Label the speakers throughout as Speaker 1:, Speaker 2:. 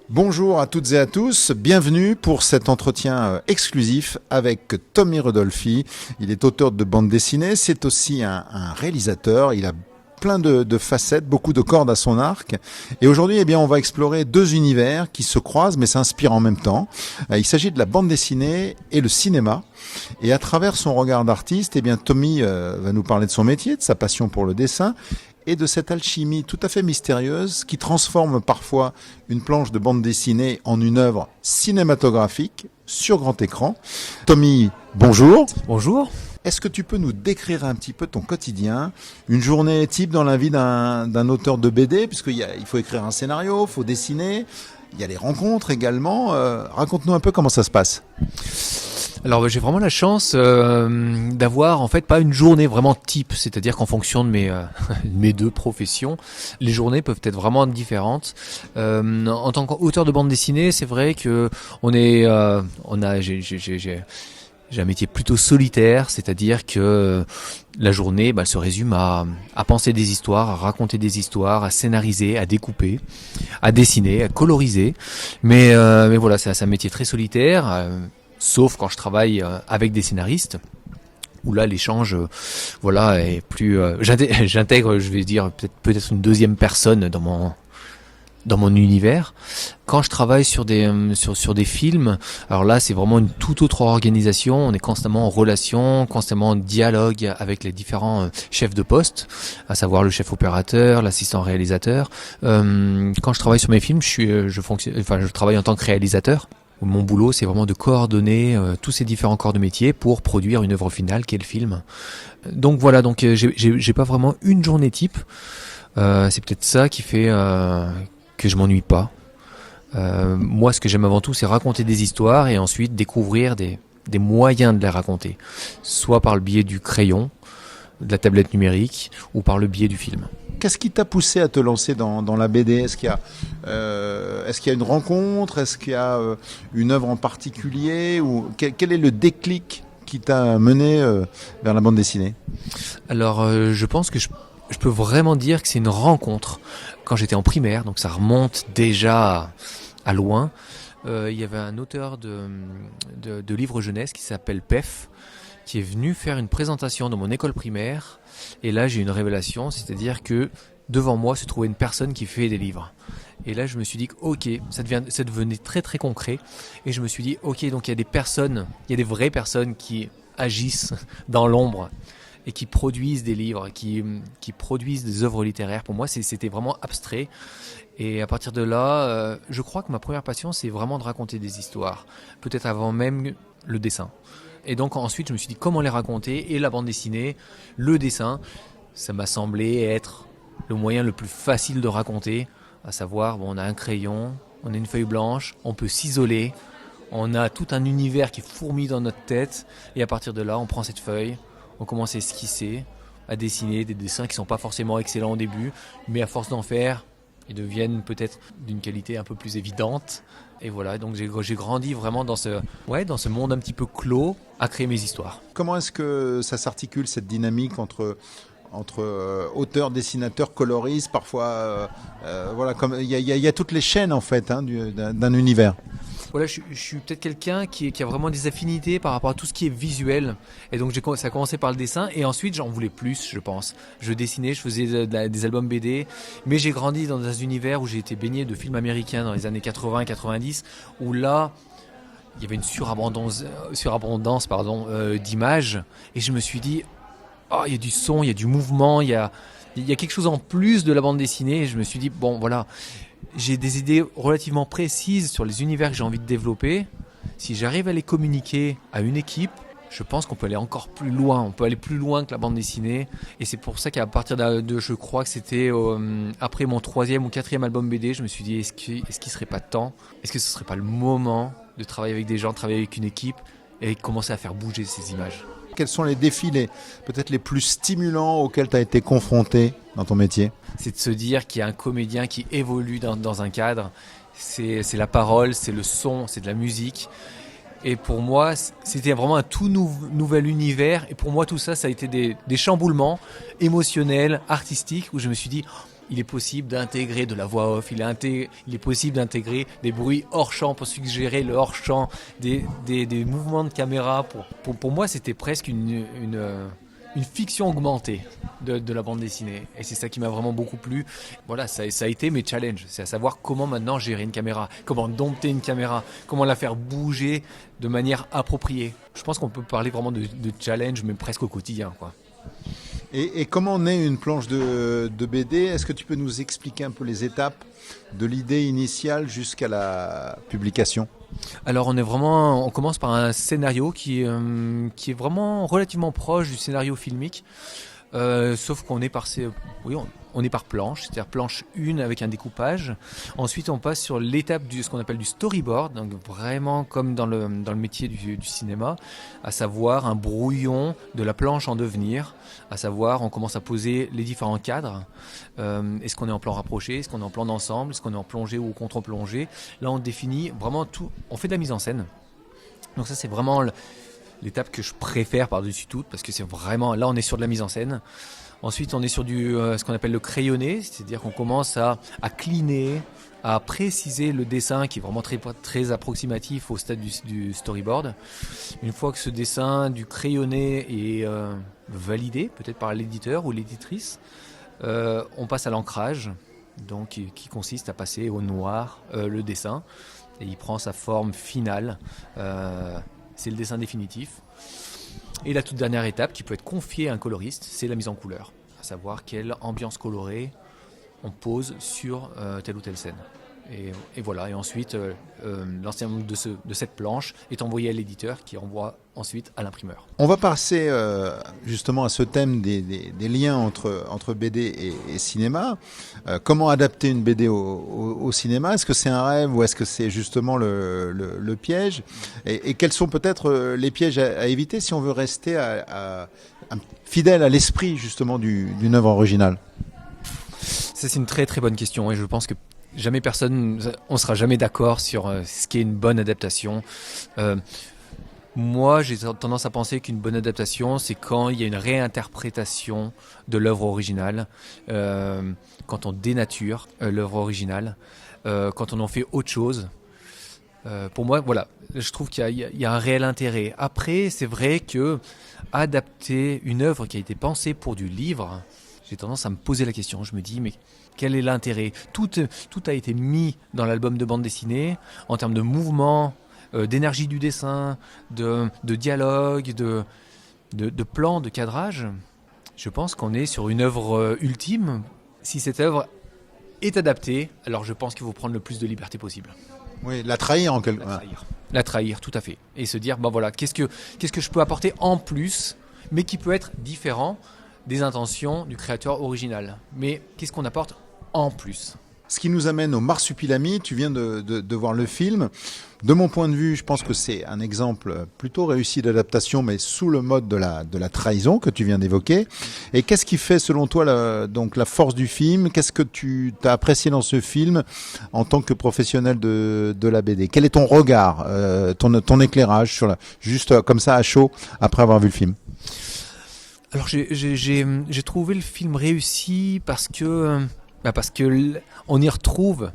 Speaker 1: Bonjour à toutes et à tous, bienvenue pour cet entretien exclusif avec Tommy Rodolphi. Il est auteur de bande dessinée, c'est aussi un réalisateur, il a plein de facettes, beaucoup de cordes à son arc. Et aujourd'hui, on va explorer deux univers qui se croisent mais s'inspirent en même temps. Il s'agit de la bande dessinée et le cinéma. Et à travers son regard d'artiste, Tommy va nous parler de son métier, de sa passion pour le dessin et de cette alchimie tout à fait mystérieuse qui transforme parfois une planche de bande dessinée en une œuvre cinématographique sur grand écran. Tommy, bonjour.
Speaker 2: Bonjour.
Speaker 1: Est-ce que tu peux nous décrire un petit peu ton quotidien, une journée type dans la vie d'un auteur de BD, puisqu'il faut écrire un scénario, il faut dessiner, il y a les rencontres également. Raconte-nous un peu comment ça se passe.
Speaker 2: Alors j'ai vraiment la chance d'avoir en fait pas une journée vraiment type, c'est-à-dire qu'en fonction de mes deux professions, les journées peuvent être vraiment différentes. En tant qu'auteur de bande dessinée, c'est vrai que j'ai un métier plutôt solitaire, c'est-à-dire que la journée se résume à penser des histoires, à raconter des histoires, à scénariser, à découper, à dessiner, à coloriser. Mais voilà, c'est un métier très solitaire. Sauf quand je travaille avec des scénaristes, où là l'échange est plus... j'intègre, je vais dire, peut-être une deuxième personne dans mon univers. Quand je travaille sur des films, alors là c'est vraiment une toute autre organisation, on est constamment en relation, constamment en dialogue avec les différents chefs de poste, à savoir le chef opérateur, l'assistant réalisateur. Quand je travaille sur mes films, je travaille en tant que réalisateur. Mon boulot, c'est vraiment de coordonner tous ces différents corps de métier pour produire une œuvre finale qui est le film. Donc voilà, j'ai pas vraiment une journée type. C'est peut-être ça qui fait que je m'ennuie pas. Moi, ce que j'aime avant tout, c'est raconter des histoires et ensuite découvrir des moyens de les raconter, soit par le biais du crayon, de la tablette numérique, ou par le biais du film.
Speaker 1: Qu'est-ce qui t'a poussé à te lancer dans la BD ? Est-ce qu'il y a une rencontre ? Est-ce qu'il y a une œuvre en particulier ? Ou quel est le déclic qui t'a mené vers la bande dessinée ?
Speaker 2: Alors, je pense que je peux vraiment dire que c'est une rencontre. Quand j'étais en primaire, donc ça remonte déjà à loin, il y avait un auteur de livres jeunesse qui s'appelle PEF, qui est venu faire une présentation dans mon école primaire. Et là, j'ai eu une révélation, c'est-à-dire que devant moi se trouvait une personne qui fait des livres. Et là, je me suis dit, ok, ça devenait très très concret. Et je me suis dit, ok, donc il y a des vraies personnes qui agissent dans l'ombre et qui produisent des livres, qui produisent des œuvres littéraires. Pour moi, c'était vraiment abstrait. Et à partir de là, je crois que ma première passion, c'est vraiment de raconter des histoires. Peut-être avant même le dessin. Et donc ensuite, je me suis dit comment les raconter, et la bande dessinée, le dessin, ça m'a semblé être le moyen le plus facile de raconter, à savoir, on a un crayon, on a une feuille blanche, on peut s'isoler, on a tout un univers qui fourmille dans notre tête, et à partir de là, on prend cette feuille, on commence à esquisser, à dessiner des dessins qui ne sont pas forcément excellents au début, mais à force d'en faire, ils deviennent peut-être d'une qualité un peu plus évidente. Et voilà, donc j'ai grandi vraiment dans ce monde un petit peu clos à créer mes histoires.
Speaker 1: Comment est-ce que ça s'articule, cette dynamique entre auteurs, dessinateurs, coloristes, parfois comme il y a toutes les chaînes en fait d'un univers.
Speaker 2: Voilà, je suis peut-être quelqu'un qui a vraiment des affinités par rapport à tout ce qui est visuel. Et donc ça a commencé par le dessin et ensuite j'en voulais plus, je pense. Je dessinais, je faisais des albums BD, mais j'ai grandi dans un univers où j'ai été baigné de films américains dans les années 80 et 90, où là, il y avait une surabondance d'images. Et je me suis dit, il y a du son, il y a du mouvement, il y a quelque chose en plus de la bande dessinée. Et je me suis dit, bon voilà, j'ai des idées relativement précises sur les univers que j'ai envie de développer. Si j'arrive à les communiquer à une équipe, je pense qu'on peut aller encore plus loin. On peut aller plus loin que la bande dessinée. Et c'est pour ça qu'à partir je crois que c'était après mon 3e ou 4e album BD, je me suis dit, est-ce qu'il serait pas temps ? Est-ce que ce serait pas le moment de travailler avec des gens, travailler avec une équipe et commencer à faire bouger ces images ?
Speaker 1: Quels sont les défis peut-être les plus stimulants auxquels tu as été confronté dans ton métier ?
Speaker 2: C'est de se dire qu'il y a un comédien qui évolue dans un cadre. C'est la parole, c'est le son, c'est de la musique. Et pour moi, c'était vraiment un tout nouvel univers. Et pour moi, tout ça, ça a été des chamboulements émotionnels, artistiques, où je me suis dit, il est possible d'intégrer de la voix off, il est possible d'intégrer des bruits hors champ pour suggérer le hors champ, des mouvements de caméra. Pour moi, c'était presque une fiction augmentée de la bande dessinée. Et c'est ça qui m'a vraiment beaucoup plu. Voilà, ça a été mes challenges. C'est à savoir comment maintenant gérer une caméra, comment dompter une caméra, comment la faire bouger de manière appropriée. Je pense qu'on peut parler vraiment de challenge, mais presque au quotidien, quoi.
Speaker 1: Et comment naît une planche de BD ? Est-ce que tu peux nous expliquer un peu les étapes de l'idée initiale jusqu'à la publication ?
Speaker 2: Alors on commence par un scénario qui est vraiment relativement proche du scénario filmique, sauf qu'on est on est par planche, c'est-à-dire planche 1 avec un découpage. Ensuite on passe sur l'étape ce qu'on appelle du storyboard, donc vraiment comme dans le métier du cinéma, à savoir un brouillon de la planche en devenir, à savoir on commence à poser les différents cadres. Est-ce qu'on est en plan rapproché, est-ce qu'on est en plan d'ensemble, est-ce qu'on est en plongée ou contre-plongée. Là on définit vraiment tout, on fait de la mise en scène. Donc ça c'est vraiment l'étape que je préfère par-dessus toute, parce que c'est vraiment, là on est sur de la mise en scène. Ensuite on est sur ce qu'on appelle le crayonné, c'est-à-dire qu'on commence à cleaner, à préciser le dessin qui est vraiment très, très approximatif au stade du storyboard. Une fois que ce dessin du crayonné est validé, peut-être par l'éditeur ou l'éditrice, on passe à l'ancrage, donc qui consiste à passer au noir le dessin, et il prend sa forme finale. C'est le dessin définitif. Et la toute dernière étape qui peut être confiée à un coloriste, c'est la mise en couleur, à savoir quelle ambiance colorée on pose sur telle ou telle scène. Et voilà, et ensuite l'ensemble de cette planche est envoyé à l'éditeur qui envoie ensuite à l'imprimeur.
Speaker 1: On va passer justement à ce thème des liens entre BD et cinéma. Comment adapter une BD au cinéma ? Est-ce que c'est un rêve ou est-ce que c'est justement le piège ? Et quels sont peut-être les pièges à éviter si on veut rester fidèle à l'esprit justement d'une œuvre originale ?
Speaker 2: Ça, c'est une très très bonne question, et je pense que on sera jamais d'accord sur ce qu'est une bonne adaptation. Moi, j'ai tendance à penser qu'une bonne adaptation, c'est quand il y a une réinterprétation de l'œuvre originale, quand on dénature l'œuvre originale, quand on en fait autre chose. Pour moi, voilà, je trouve qu'il y a un réel intérêt. Après, c'est vrai que adapter une œuvre qui a été pensée pour du livre, j'ai tendance à me poser la question. Je me dis, mais quel est l'intérêt ? Tout a été mis dans l'album de bande dessinée en termes de mouvement, d'énergie du dessin, de dialogue, de plan, de cadrage. Je pense qu'on est sur une œuvre ultime. Si cette œuvre est adaptée, alors je pense qu'il faut prendre le plus de liberté possible.
Speaker 1: Oui, la trahir en quelque sorte.
Speaker 2: La trahir, tout à fait. Et se dire, voilà, qu'est-ce que je peux apporter en plus, mais qui peut être différent des intentions du créateur original. Mais qu'est-ce qu'on apporte en plus ?
Speaker 1: Ce qui nous amène au Marsupilami, tu viens de voir le film. De mon point de vue, je pense que c'est un exemple plutôt réussi d'adaptation, mais sous le mode de la trahison que tu viens d'évoquer. Et qu'est-ce qui fait, selon toi, la force du film ? Qu'est-ce que tu as apprécié dans ce film en tant que professionnel de la BD ? Quel est ton regard, ton éclairage juste comme ça à chaud après avoir vu le film ?
Speaker 2: Alors j'ai trouvé le film réussi parce que on y retrouve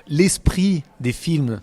Speaker 2: l'esprit des films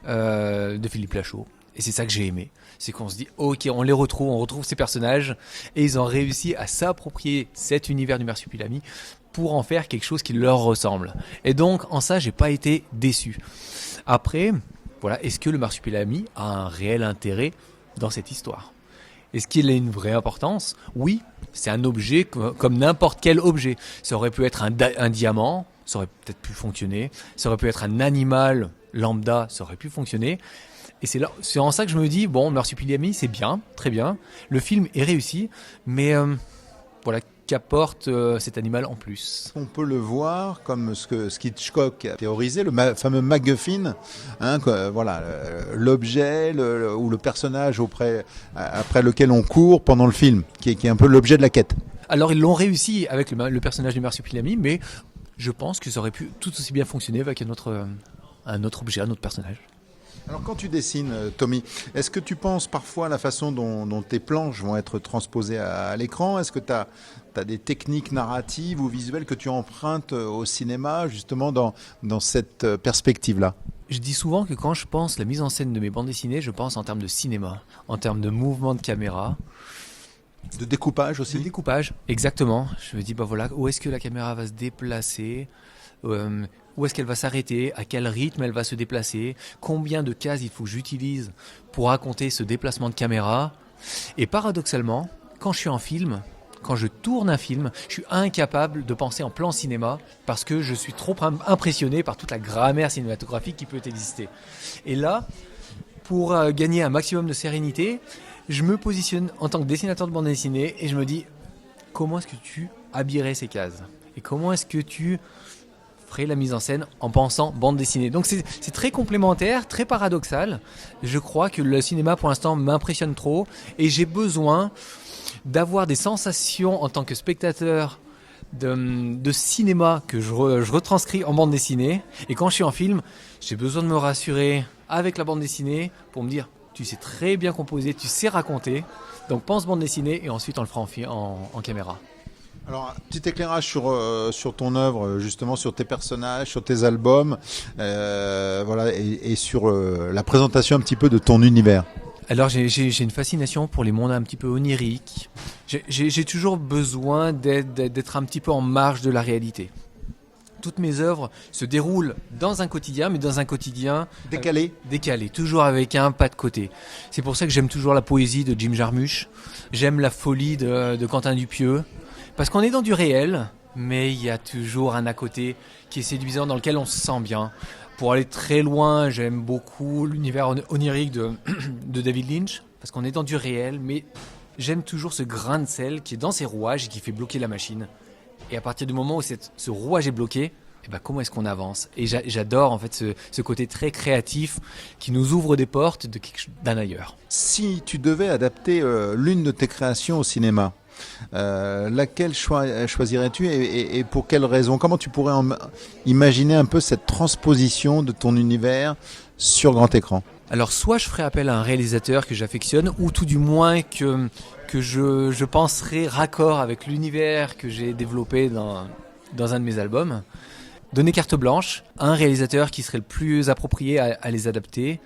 Speaker 2: de Philippe Lachaud, et c'est ça que j'ai aimé. C'est qu'on se dit ok, on retrouve ces personnages, et ils ont réussi à s'approprier cet univers du Marsupilami pour en faire quelque chose qui leur ressemble. Et donc en ça, j'ai pas été déçu. Après, voilà, est-ce que le Marsupilami a un réel intérêt dans cette histoire ? Est-ce qu'il a une vraie importance ? Oui, c'est un objet comme n'importe quel objet. Ça aurait pu être un diamant, ça aurait peut-être pu fonctionner. Ça aurait pu être un animal lambda, ça aurait pu fonctionner. Et c'est en ça que je me dis, Marsupilami, c'est bien, très bien. Le film est réussi, mais voilà, qu'apporte cet animal en plus ?
Speaker 1: On peut le voir comme ce qu'Hitchcock a théorisé, le fameux MacGuffin, l'objet ou le personnage après lequel on court pendant le film, qui est un peu l'objet de la quête.
Speaker 2: Alors ils l'ont réussi avec le personnage du Marsupilami, mais je pense que ça aurait pu tout aussi bien fonctionner avec un autre objet, un autre personnage.
Speaker 1: Alors quand tu dessines, Tommy, est-ce que tu penses parfois à la façon dont tes planches vont être transposées à l'écran? Est-ce que tu as des techniques narratives ou visuelles que tu empruntes au cinéma, justement dans cette perspective-là?
Speaker 2: Je dis souvent que quand je pense la mise en scène de mes bandes dessinées, je pense en termes de cinéma, en termes de mouvement de caméra.
Speaker 1: De découpage
Speaker 2: De
Speaker 1: aussi?
Speaker 2: découpage, exactement. Je me dis, bah voilà, où est-ce que la caméra va se déplacer, où est-ce qu'elle va s'arrêter, à quel rythme elle va se déplacer, combien de cases il faut que j'utilise pour raconter ce déplacement de caméra. Et paradoxalement, quand je suis en film, quand je tourne un film, je suis incapable de penser en plan cinéma parce que je suis trop impressionné par toute la grammaire cinématographique qui peut exister. Et là, pour gagner un maximum de sérénité, je me positionne en tant que dessinateur de bande dessinée et je me dis comment est-ce que tu habillerais ces cases et comment est-ce que tu ferais la mise en scène en pensant bande dessinée. Donc c'est très complémentaire, très paradoxal. Je crois que le cinéma pour l'instant m'impressionne trop et j'ai besoin d'avoir des sensations en tant que spectateur de cinéma que je retranscris en bande dessinée. Et quand je suis en film, j'ai besoin de me rassurer avec la bande dessinée pour me dire tu sais très bien composer, tu sais raconter, donc pense bande dessinée et ensuite on le fera en caméra.
Speaker 1: Alors, un petit éclairage sur ton œuvre, justement sur tes personnages, sur tes albums, voilà, et sur la présentation un petit peu de ton univers.
Speaker 2: Alors j'ai une fascination pour les mondes un petit peu oniriques. J'ai toujours besoin d'être un petit peu en marge de la réalité. Toutes mes œuvres se déroulent dans un quotidien, mais dans un quotidien décalé, toujours avec un pas de côté. C'est pour ça que j'aime toujours la poésie de Jim Jarmusch, j'aime la folie de Quentin Dupieux, parce qu'on est dans du réel, mais il y a toujours un à côté qui est séduisant, dans lequel on se sent bien. Pour aller très loin, j'aime beaucoup l'univers onirique de David Lynch, parce qu'on est dans du réel, mais j'aime toujours ce grain de sel qui est dans ses rouages et qui fait bloquer la machine. Et à partir du moment où ce rouage est bloqué, eh ben comment est-ce qu'on avance? Et j'adore en fait ce côté très créatif qui nous ouvre des portes d'un ailleurs.
Speaker 1: Si tu devais adapter l'une de tes créations au cinéma, laquelle choisirais-tu et pour quelle raison? Comment tu pourrais imaginer un peu cette transposition de ton univers sur grand écran?
Speaker 2: Alors soit je ferais appel à un réalisateur que j'affectionne, ou tout du moins que je penserais raccord avec l'univers que j'ai développé dans un de mes albums. Donner carte blanche à un réalisateur qui serait le plus approprié à les adapter,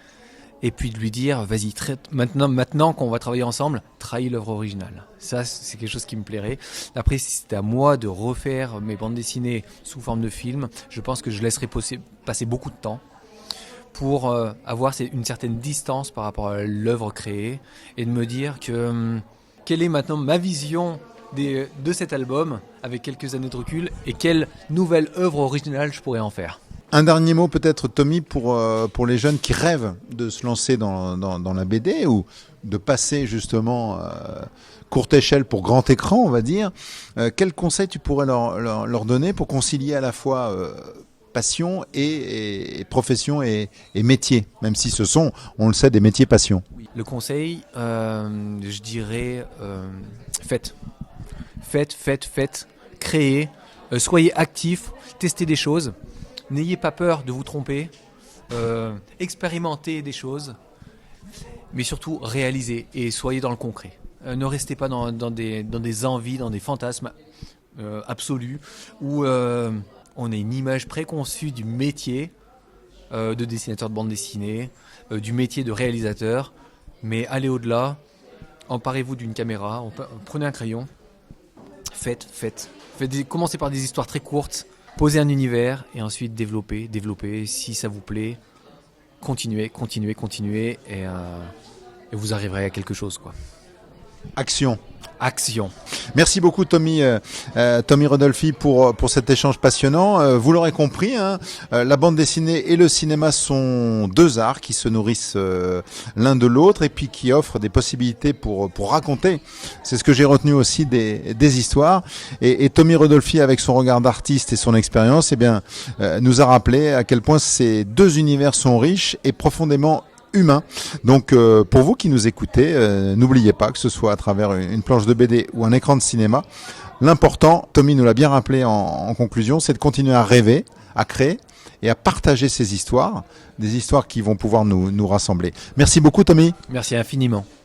Speaker 2: et puis de lui dire vas-y, maintenant qu'on va travailler ensemble, trahis l'œuvre originale. Ça, c'est quelque chose qui me plairait. Après, si c'était à moi de refaire mes bandes dessinées sous forme de film, je pense que je laisserais passer beaucoup de temps pour avoir une certaine distance par rapport à l'œuvre créée et de me dire que quelle est maintenant ma vision de cet album avec quelques années de recul et quelle nouvelle œuvre originale je pourrais en faire.
Speaker 1: Un dernier mot peut-être, Tommy, pour les jeunes qui rêvent de se lancer dans la BD ou de passer justement courte échelle pour grand écran, on va dire. Quel conseil tu pourrais leur donner pour concilier à la fois passion et profession et métier, même si ce sont, on le sait, des métiers passion?
Speaker 2: Oui. Le conseil, je dirais, faites, créez, soyez actifs, testez des choses, n'ayez pas peur de vous tromper, expérimentez des choses, mais surtout réalisez et soyez dans le concret. Ne restez pas dans des envies, dans des fantasmes absolus où on a une image préconçue du métier de dessinateur de bande dessinée, du métier de réalisateur, mais allez au-delà, emparez-vous d'une caméra, prenez un crayon, commencez par des histoires très courtes, posez un univers et ensuite développez, si ça vous plaît, continuez et vous arriverez à quelque chose, quoi.
Speaker 1: Action. Merci beaucoup Tommy Rodolphi pour cet échange passionnant. Vous l'aurez compris, la bande dessinée et le cinéma sont deux arts qui se nourrissent l'un de l'autre et puis qui offrent des possibilités pour raconter. C'est ce que j'ai retenu aussi des histoires. Et Tommy Rodolfi, avec son regard d'artiste et son expérience, nous a rappelé à quel point ces deux univers sont riches et profondément humain. Donc pour vous qui nous écoutez, n'oubliez pas que ce soit à travers une planche de BD ou un écran de cinéma, l'important, Tommy nous l'a bien rappelé en conclusion, c'est de continuer à rêver, à créer et à partager ces histoires, des histoires qui vont pouvoir nous rassembler. Merci beaucoup, Tommy.
Speaker 2: Merci infiniment.